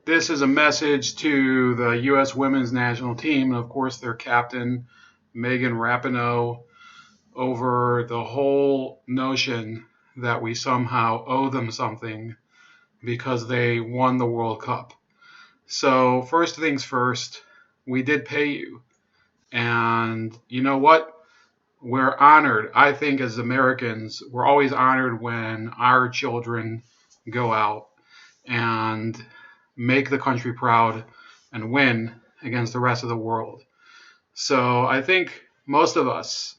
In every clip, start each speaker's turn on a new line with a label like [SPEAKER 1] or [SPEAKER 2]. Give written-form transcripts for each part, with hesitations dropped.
[SPEAKER 1] This is a message to the U.S. women's national team, and of course their captain, Megan Rapinoe, over the whole notion that we somehow owe them something because they won the World Cup. So first things first, we did pay you. And you know what? We're honored. I think as Americans, we're always honored when our children go out and make the country proud and win against the rest of the world. So I think most of us,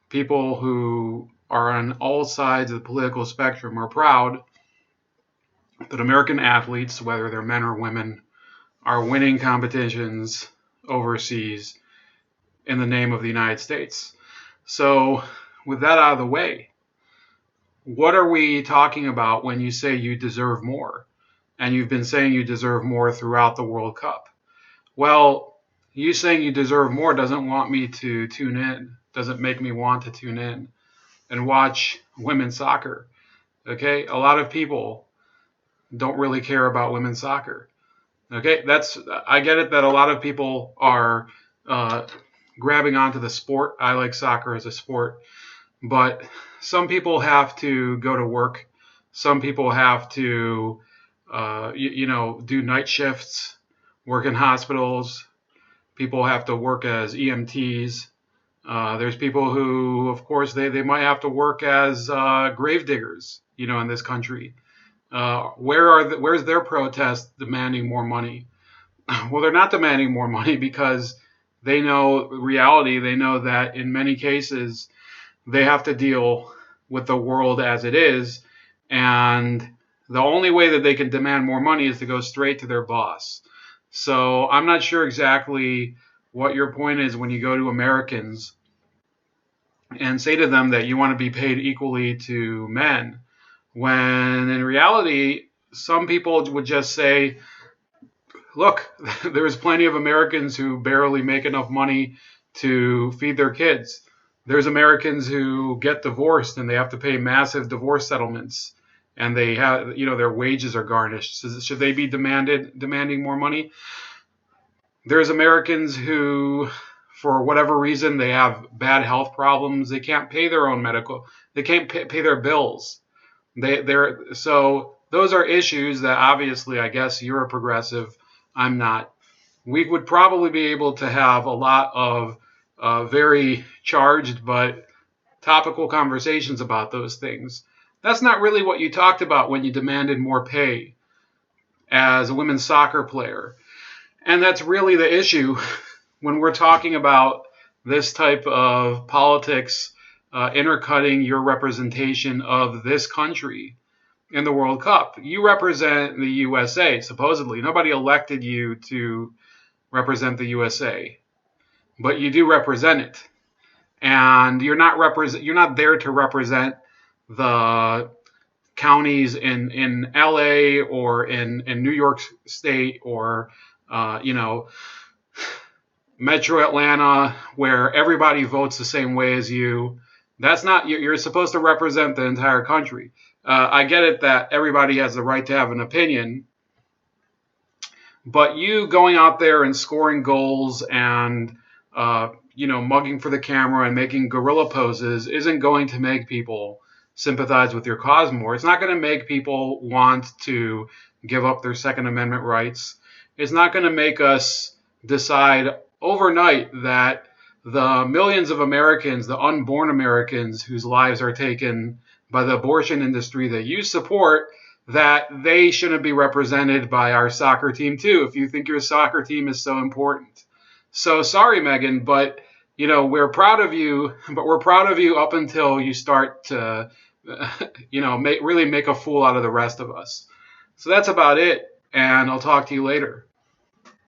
[SPEAKER 1] people who are on all sides of the political spectrum, are proud that American athletes, whether they're men or women, are winning competitions overseas in the name of the United States. So with that out of the way, what are we talking about when you say you deserve more? And you've been saying you deserve more throughout the World Cup. Well, you saying you deserve more doesn't want me to tune in, doesn't make me want to tune in and watch women's soccer. Okay? A lot of people don't really care about women's soccer. Okay? I get it that a lot of people are grabbing onto the sport. I like soccer as a sport. But some people have to go to work. Some people have to do night shifts, work in hospitals. People have to work as EMTs. There's people who, of course, they might have to work as grave diggers, in this country. Where's their protest demanding more money? Well, they're not demanding more money because they know reality. They know that in many cases they have to deal with the world as it is, and the only way that they can demand more money is to go straight to their boss. So I'm not sure exactly what your point is when you go to Americans and say to them that you want to be paid equally to men, when in reality, some people would just say, look, there's plenty of Americans who barely make enough money to feed their kids. There's Americans who get divorced and they have to pay massive divorce settlements, and they have, their wages are garnished. So should they be demanding more money? There's Americans who, for whatever reason, they have bad health problems. They can't pay their own medical. They can't pay their bills. So those are issues that obviously, I guess you're a progressive. I'm not. We would probably be able to have a lot of very charged but topical conversations about those things. That's not really what you talked about when you demanded more pay as a women's soccer player. And that's really the issue when we're talking about this type of politics intercutting your representation of this country in the World Cup. You represent the USA, supposedly. Nobody elected you to represent the USA, but you do represent it. And you're not there to represent the counties in LA or in New York State or Metro Atlanta, where everybody votes the same way as you. That's not, you're supposed to represent the entire country. I get it that everybody has the right to have an opinion, but you going out there and scoring goals and mugging for the camera and making gorilla poses isn't going to make people sympathize with your cause more. It's not going to make people want to give up their Second Amendment rights. It's not going to make us decide overnight that the millions of Americans, the unborn Americans whose lives are taken by the abortion industry that you support, that they shouldn't be represented by our soccer team too, if you think your soccer team is so important. So sorry, Megan, but we're proud of you, but we're proud of you up until you start to, really make a fool out of the rest of us. So that's about it, and I'll talk to you later.